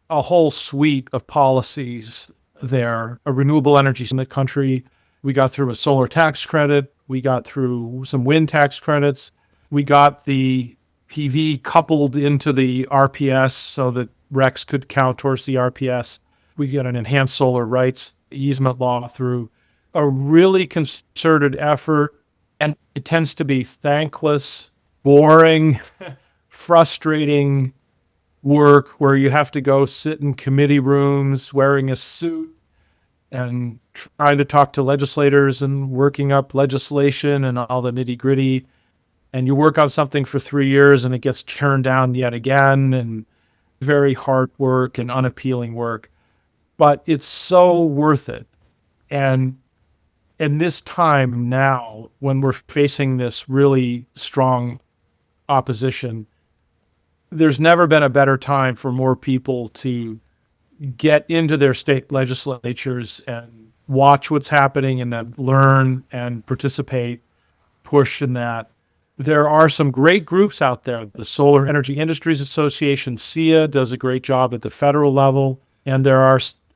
a whole suite of policies there, a renewable energy in the country. We got through a solar tax credit. We got through some wind tax credits. We got the PV coupled into the RPS so that RECs could count towards the RPS. We got an enhanced solar rights easement law through a really concerted effort. And it tends to be thankless, boring, frustrating work where you have to go sit in committee rooms wearing a suit and trying to talk to legislators and working up legislation and all the nitty-gritty. And you work on something for 3 years and it gets turned down yet again, and very hard work and unappealing work. But it's so worth it. And in this time now, when we're facing this really strong opposition, there's never been a better time for more people to get into their state legislatures and watch what's happening and then learn and participate, push in that. There are some great groups out there. The Solar Energy Industries Association, SEIA, does a great job at the federal level. And there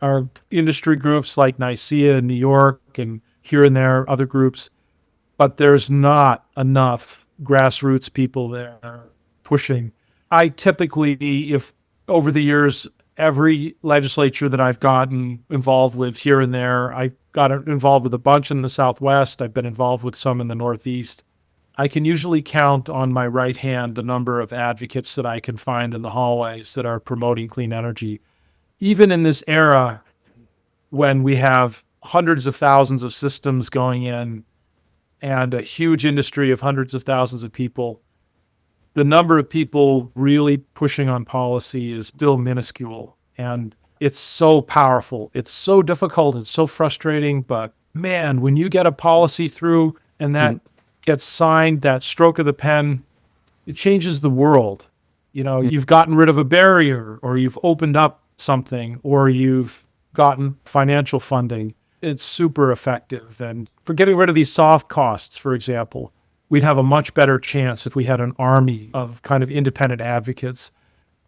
are industry groups like NICEA in New York and here and there, other groups. But there's not enough grassroots people there pushing. I typically, if over the years, every legislature that I've gotten involved with here and there, I got involved with a bunch in the Southwest. I've been involved with some in the Northeast. I can usually count on my right hand the number of advocates that I can find in the hallways that are promoting clean energy. Even in this era when we have hundreds of thousands of systems going in and a huge industry of hundreds of thousands of people, the number of people really pushing on policy is still minuscule. And it's so powerful. It's so difficult. It's so frustrating. But man, when you get a policy through and that gets signed, that stroke of the pen, it changes the world. You've gotten rid of a barrier, or you've opened up something, or you've gotten financial funding, it's super effective. And for getting rid of these soft costs, for example, we'd have a much better chance if we had an army of kind of independent advocates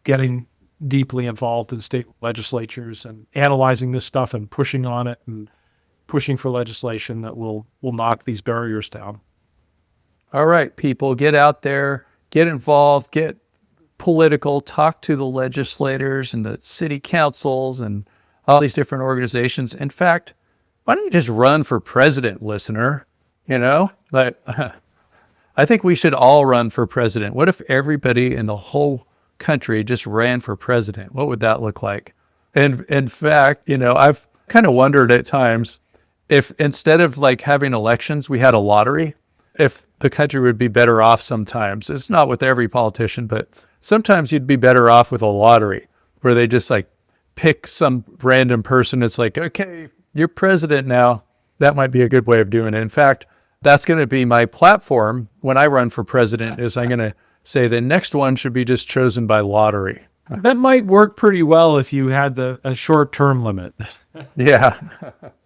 getting deeply involved in state legislatures and analyzing this stuff and pushing on it and pushing for legislation that will knock these barriers down. All right, people, get out there, get involved, get political, talk to the legislators and the city councils and all these different organizations. In fact, why don't you just run for president, listener? I think we should all run for president. What if everybody in the whole country just ran for president? What would that look like? And in fact, I've kind of wondered at times if instead of like having elections, we had a lottery, if the country would be better off sometimes. It's not with every politician, but sometimes you'd be better off with a lottery where they just like pick some random person. It's like, okay, you're president now. That might be a good way of doing it. In fact, that's going to be my platform when I run for president, is I'm going to say the next one should be just chosen by lottery. That might work pretty well if you had a short-term limit. Yeah.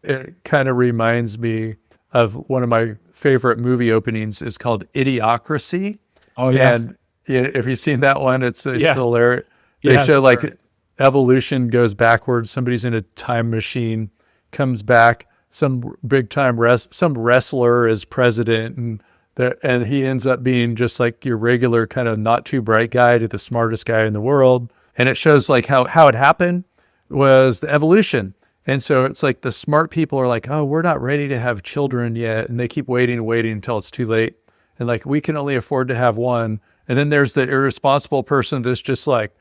It kind of reminds me of one of my favorite movie openings. Is called Idiocracy. Oh, yeah. And if you've seen that one, it's hilarious. They Yeah, show like hilarious. evolution goes backwards. Somebody's in a time machine, comes back. Some big time some wrestler is president, and he ends up being just like your regular kind of not too bright guy to the smartest guy in the world. And it shows like how it happened was the evolution. And so it's like the smart people are like, oh, we're not ready to have children yet. And they keep waiting until it's too late. And like, we can only afford to have one. And then there's the irresponsible person that's just like,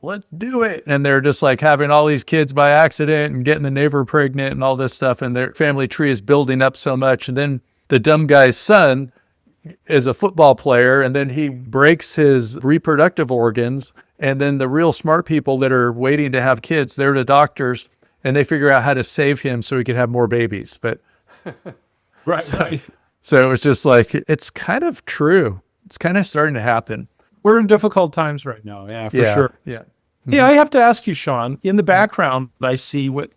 let's do it. And they're just like having all these kids by accident and getting the neighbor pregnant and all this stuff. And their family tree is building up so much. And then the dumb guy's son is a football player, and then he breaks his reproductive organs. And then the real smart people that are waiting to have kids, they're the doctors, and they figure out how to save him so he can have more babies. But Right. So it was just like, it's kind of true. It's kind of starting to happen. We're in difficult times right now. Yeah, for sure. Yeah. Yeah, I have to ask you, Sean, in the background, I see what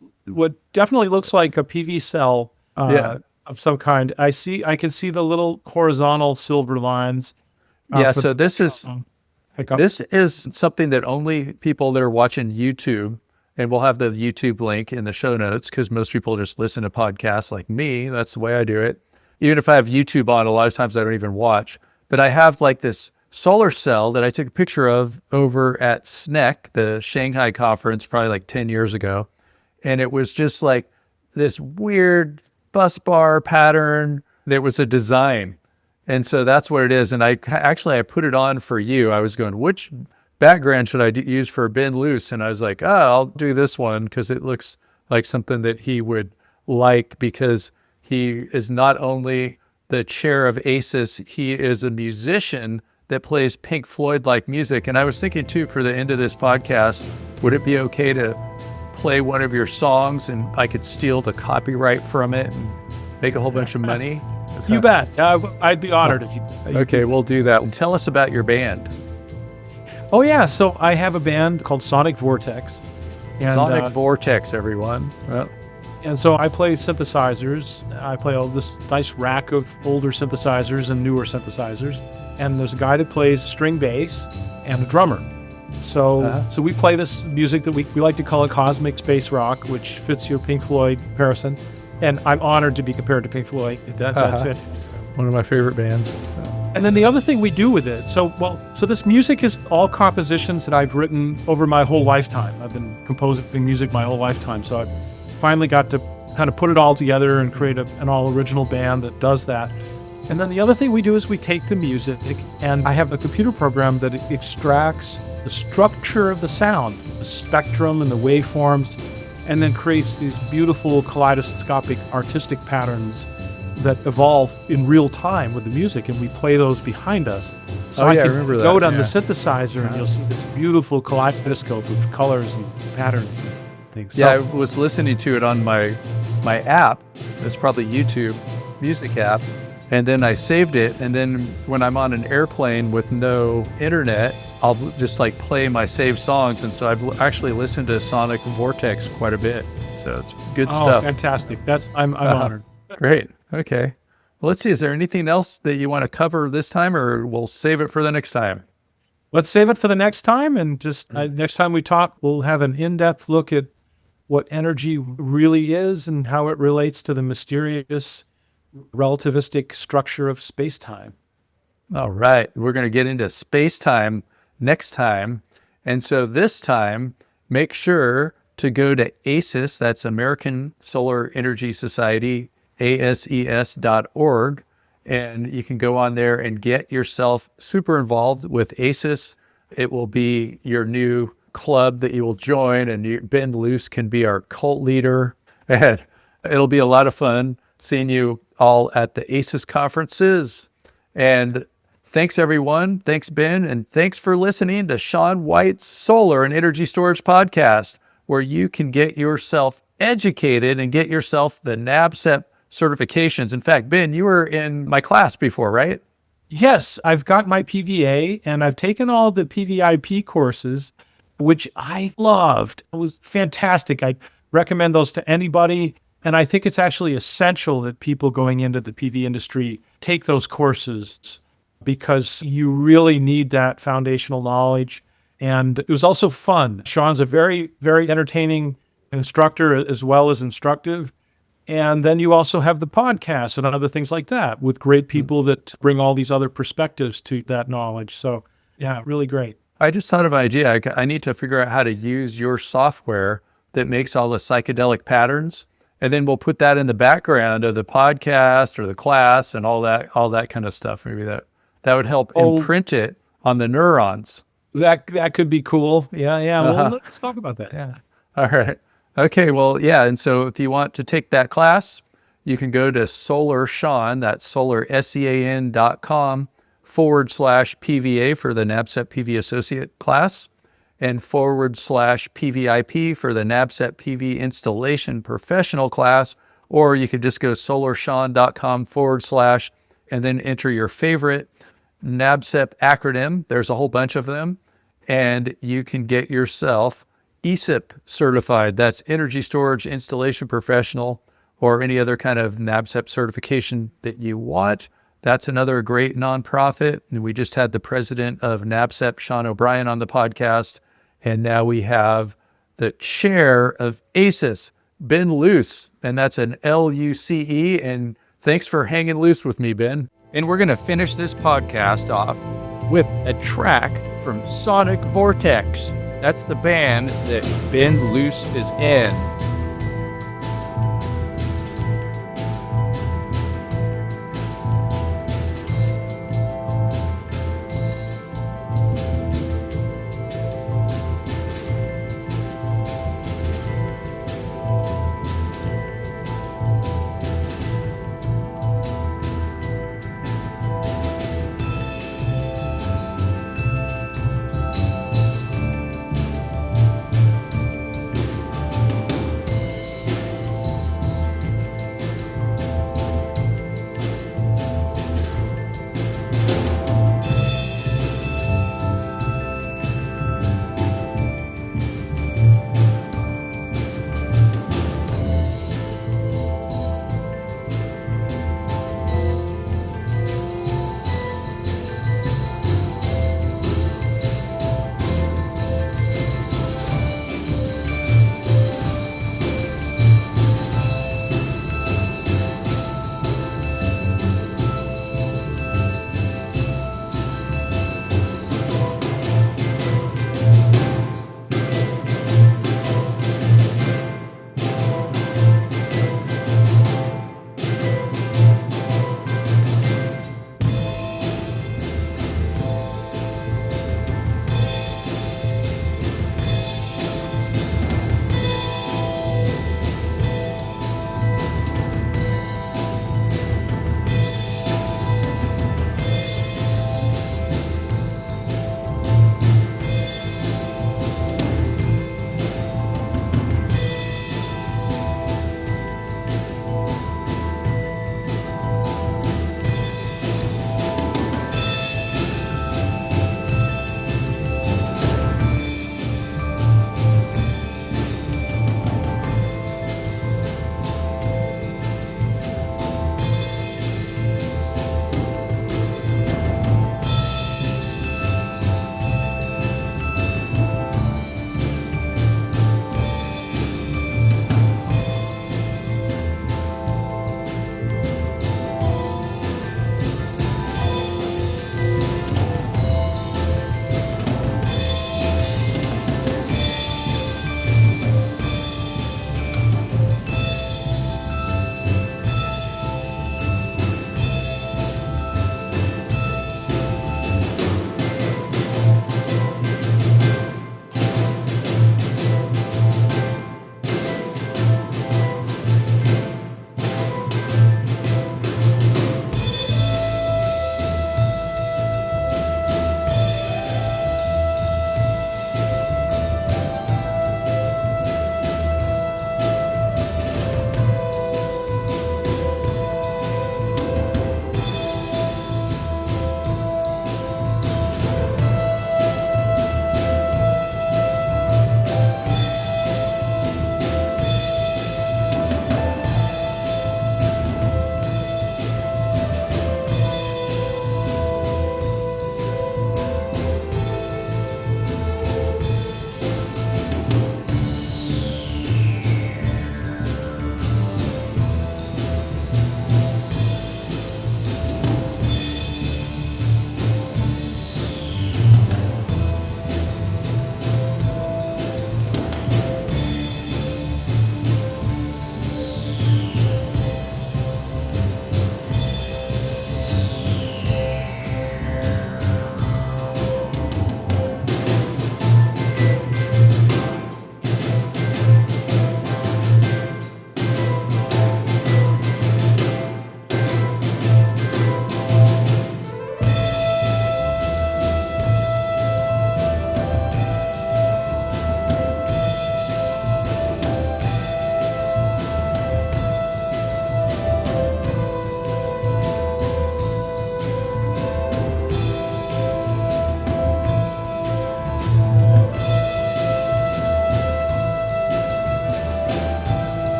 definitely looks like a PV cell of some kind. I can see the little horizontal silver lines. So this is something that only people that are watching YouTube, and we'll have the YouTube link in the show notes because most people just listen to podcasts like me. That's the way I do it. Even if I have YouTube on, a lot of times I don't even watch. But I have like this solar cell that I took a picture of over at SNEC, the Shanghai conference, probably like 10 years ago. And it was just like this weird bus bar pattern. There was a design. And so that's what it is. And I put it on for you. I was going, which background should I use for Ben Luce? And I was like, I'll do this one because it looks like something that he would like, because he is not only the chair of ASES, he is a musician that plays Pink Floyd-like music. And I was thinking too, for the end of this podcast, would it be okay to play one of your songs and I could steal the copyright from it and make a whole bunch of money? You bet. I'd be honored if you. Okay, we'll do that. Tell us about your band. Oh yeah, so I have a band called Sonic Vortex. And, Sonic Vortex, everyone. Well, and so I play synthesizers. I play all this nice rack of older synthesizers and newer synthesizers. And there's a guy that plays string bass and a drummer. So we play this music that we like to call it cosmic space rock, which fits your Pink Floyd comparison. And I'm honored to be compared to Pink Floyd. That's it. One of my favorite bands. And then the other thing we do with it, so this music is all compositions that I've written over my whole lifetime. I've been composing music my whole lifetime. So I finally got to kind of put it all together and create an all original band that does that. And then the other thing we do is we take the music, and I have a computer program that extracts the structure of the sound, the spectrum and the waveforms, and then creates these beautiful kaleidoscopic artistic patterns that evolve in real time with the music, and we play those behind us. So I can note on the synthesizer, and you'll see this beautiful kaleidoscope of colors and patterns and things. Yeah, I was listening to it on my app. It's probably YouTube music app. And then I saved it. And then when I'm on an airplane with no internet, I'll just like play my saved songs. And so I've actually listened to Sonic Vortex quite a bit. So it's good stuff. Fantastic. I'm honored. Great. Okay. Well, let's see. Is there anything else that you want to cover this time, or we'll save it for the next time? Let's save it for the next time. And just next time we talk, we'll have an in-depth look at what energy really is and how it relates to the mysterious relativistic structure of space-time. All right. We're going to get into space-time next time. And so this time, make sure to go to ASES, that's American Solar Energy Society, ASES.org, and you can go on there and get yourself super involved with ASES. It will be your new club that you will join, and Ben Luce can be our cult leader. And it'll be a lot of fun seeing you all at the ASES conferences. And thanks, everyone. Thanks, Ben. And thanks for listening to Shawn White's Solar and Energy Storage Podcast, where you can get yourself educated and get yourself the NABCEP certifications. In fact, Ben, you were in my class before, right? Yes, I've got my PVA, and I've taken all the PVIP courses, which I loved. It was fantastic. I recommend those to anybody. And I think it's actually essential that people going into the PV industry take those courses, because you really need that foundational knowledge. And it was also fun. Shawn's a very, very entertaining instructor as well as instructive. And then you also have the podcast and other things like that with great people that bring all these other perspectives to that knowledge. So yeah, really great. I just thought of an idea. I need to figure out how to use your software that makes all the psychedelic patterns. And then we'll put that in the background of the podcast or the class and all that kind of stuff. Maybe that would help imprint it on the neurons. That could be cool. Yeah. Well, let's talk about that. Yeah. All right. Okay. Well, yeah. And so if you want to take that class, you can go to SolarSEAN, that's SolarSEAN.com/PVA for the NABCEP PV Associate class, and /PVIP for the NABCEP PV Installation Professional class, or you could just go SolarSEAN.com/ and then enter your favorite NABCEP acronym. There's a whole bunch of them, and you can get yourself ESIP certified. That's Energy Storage Installation Professional, or any other kind of NABCEP certification that you want. That's another great nonprofit. And we just had the president of NABCEP, Sean O'Brien, on the podcast. And now we have the chair of ASES, Ben Luce, and that's an LUCE. And thanks for hanging loose with me, Ben. And we're going to finish this podcast off with a track from Sonic Vortex. That's the band that Ben Luce is in.